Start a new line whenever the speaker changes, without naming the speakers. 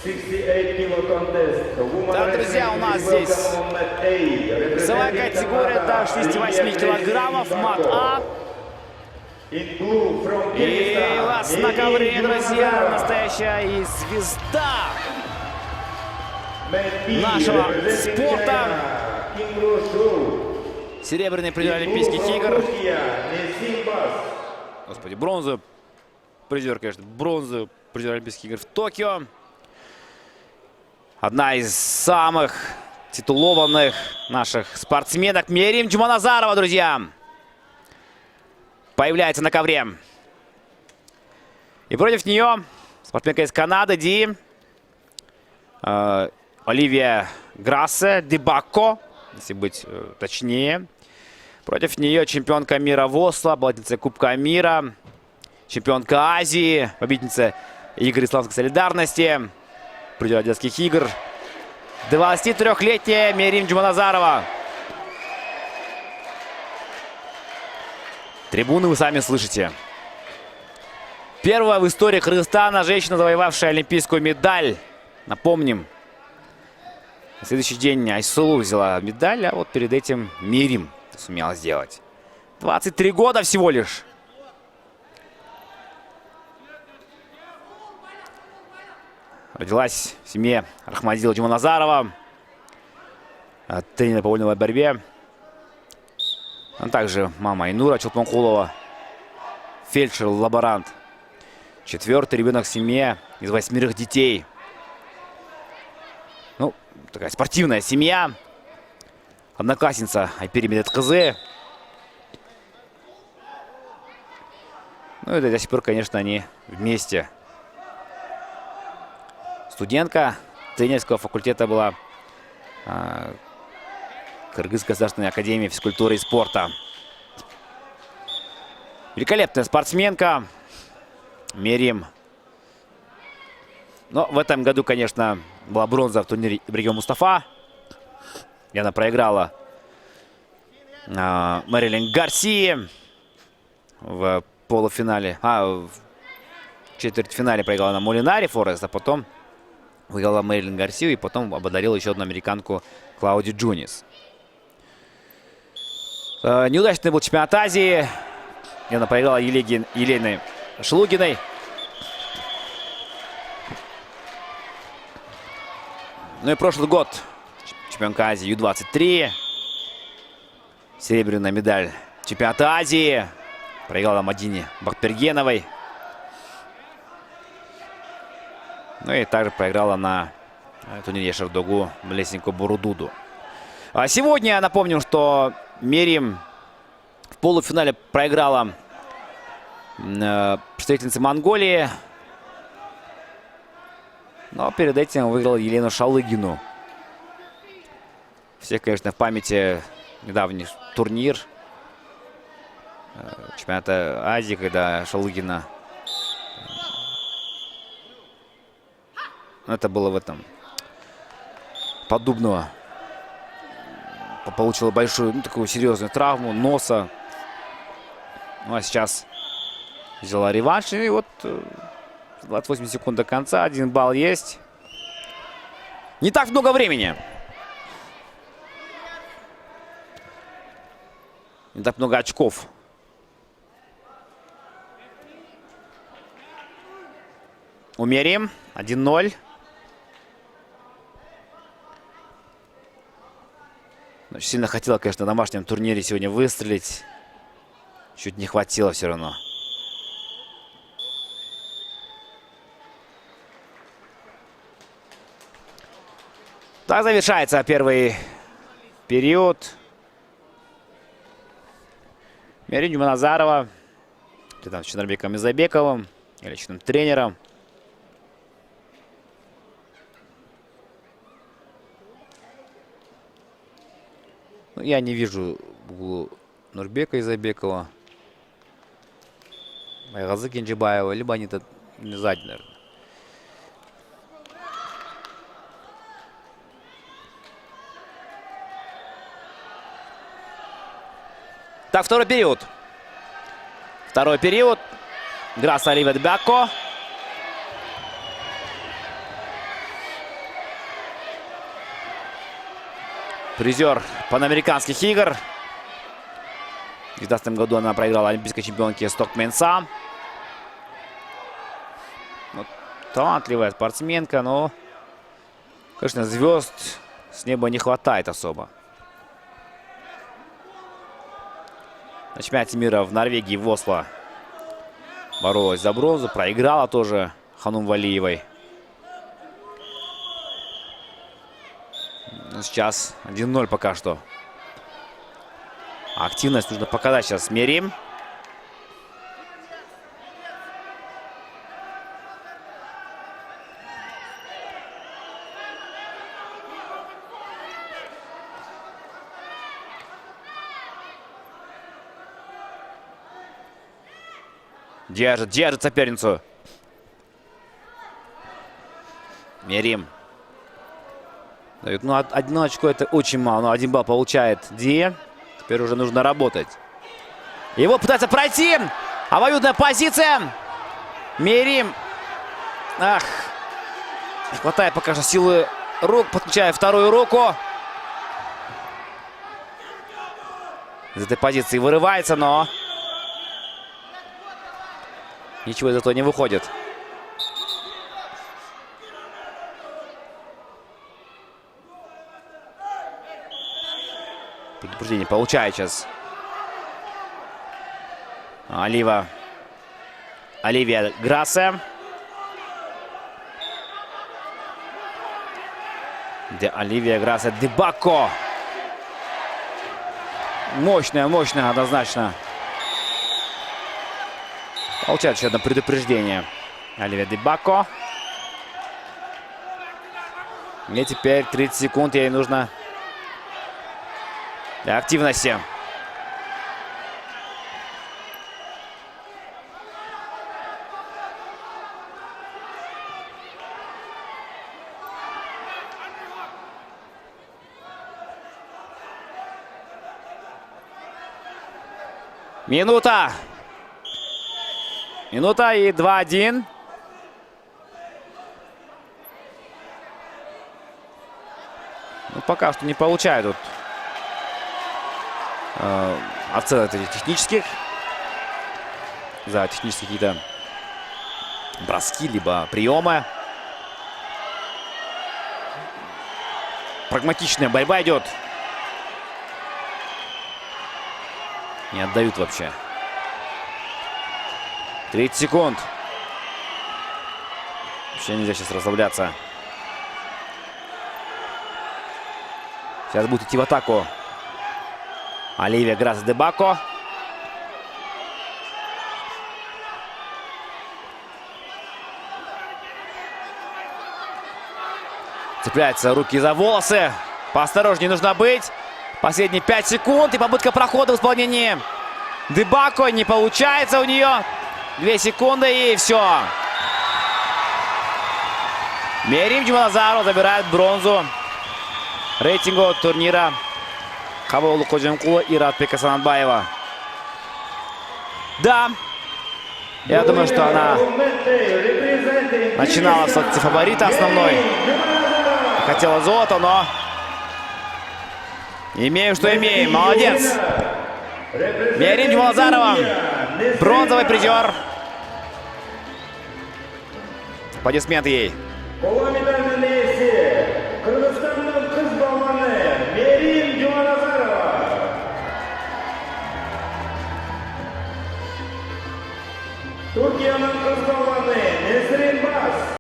Да, друзья, у нас здесь весовая категория до 68 килограммов, мат А. И у вас на ковре, друзья, настоящая и звезда нашего спорта. Серебряный призер Олимпийских игр. Господи, бронзовый призер, конечно, бронзовый призер Олимпийских игр в Токио. Одна из самых титулованных наших спортсменок Мерим Джуманазарова, друзья, появляется на ковре. И против нее спортсменка из Канады Оливия Грассе, Дебако, если быть точнее. Против нее чемпионка мира в Осло, обладательница Кубка мира, чемпионка Азии, победительница игр исламской солидарности, призер детских игр, 23-летняя Мерим Джуманазарова. Трибуны вы сами слышите. Первая в истории Кыргызстана женщина, завоевавшая олимпийскую медаль. Напомним, на следующий день Айсулу взяла медаль, а вот перед этим Мерим сумела сделать. 23 года всего лишь. Родилась в семье Рахмадила Джуманазарова, тренер по вольной борьбе. А также мама Айнура Чулпанкулова, фельдшер-лаборант. 4-й ребенок в семье из 8 детей. Ну, такая спортивная семья. Одноклассница Айпери Медеткызы. Ну и до сих пор, конечно, они вместе. Студентка тренерского факультета была Кыргызской государственной академии физкультуры и спорта. Великолепная спортсменка Мерим. Но в этом году, конечно, была бронза в турнире Ибрагима Мустафа. И она проиграла Мэрилин Гарсии в полуфинале. В четвертьфинале проиграла на Молинаре Форест, а потом выиграла Мэрилин Гарсию и потом ободарила еще одну американку Клауди Джунис. Неудачный был чемпионат Азии. И она проиграла Елене Шлугиной. Ну и прошлый год чемпионка Азии Ю-23. Серебряная медаль чемпионата Азии. Проиграла Мадине Бакпергеновой. Ну и также проиграла на турнире Шардогу Лесенко Бурудуду. А сегодня напомним, что Мерим в полуфинале проиграла представительнице Монголии. Но перед этим выиграла Елену Шалыгину. Всех, конечно, в памяти недавний турнир чемпионата Азии, когда Шалыгина... Это было в этом... Поддубного. Получила большую, такую серьезную травму носа. Ну а сейчас взяла реванш. И вот 28 секунд до конца. 1 балл есть. Не так много времени. Не так много очков. Умерим. 1-0. Очень сильно хотела, конечно, на домашнем турнире сегодня выстрелить. Чуть не хватило все равно. Так завершается первый период. Мерим Джуманазарова с Чанарбеком Изабековым, личным тренером. Я не вижу в углу Нурбека Изабекова, Айгазы Кенжибаева, либо они-то сзади, наверное. Так, второй период. Второй период. Грассе Оливия Дебако. Призер панамериканских игр. В 2019 году она проиграла олимпийской чемпионке Стокменса. Ну, талантливая спортсменка, но, конечно, звезд с неба не хватает особо. На чемпионате мира в Норвегии, в Осло, боролась за бронзу, проиграла тоже Ханум Валиевой. Но сейчас 1-0 пока что. Активность нужно показать сейчас Мерим. Держит соперницу. Мерим. Ну, 1 очко это очень мало. Но 1 балл получает Ди. Теперь уже нужно работать. Его пытается пройти. Обоюдная позиция. Мерим. Ах. Не хватает пока что силы рук. Подключая вторую руку. Из этой позиции вырывается, но ничего из этого не выходит. Предупреждение получает сейчас Оливия Грассе. Оливия Грассе Дебако. Мощная, однозначно. Получает еще одно предупреждение. Оливия Дебако. И теперь 30 секунд ей нужно для активности. Минута и 2-1. Ну, пока что не получает тут оценок этих технических. За технические какие-то броски, либо приемы. Прагматичная борьба идет. Не отдают вообще. 30 секунд. Вообще нельзя сейчас расслабляться. Сейчас будет идти в атаку Оливия Грассе Дебако. Цепляются руки за волосы. Поосторожнее нужно быть. Последние 5 секунд. И попытка прохода в исполнении Дебако. Не получается у нее. 2 секунды и все. Мерим Джуманазарова забирает бронзу рейтинга турнира Хабаулы Ходжамкулова и Иратбека Санатбаева. Да, я думаю, что она начинала в статусе фаворита основной. Хотела золото, но имеем, что имеем. Молодец. Мерим Джуманазарова. Бронзовый призер. Аплодисменты ей. Türkiye'nin kız balonu Nesrin Bas.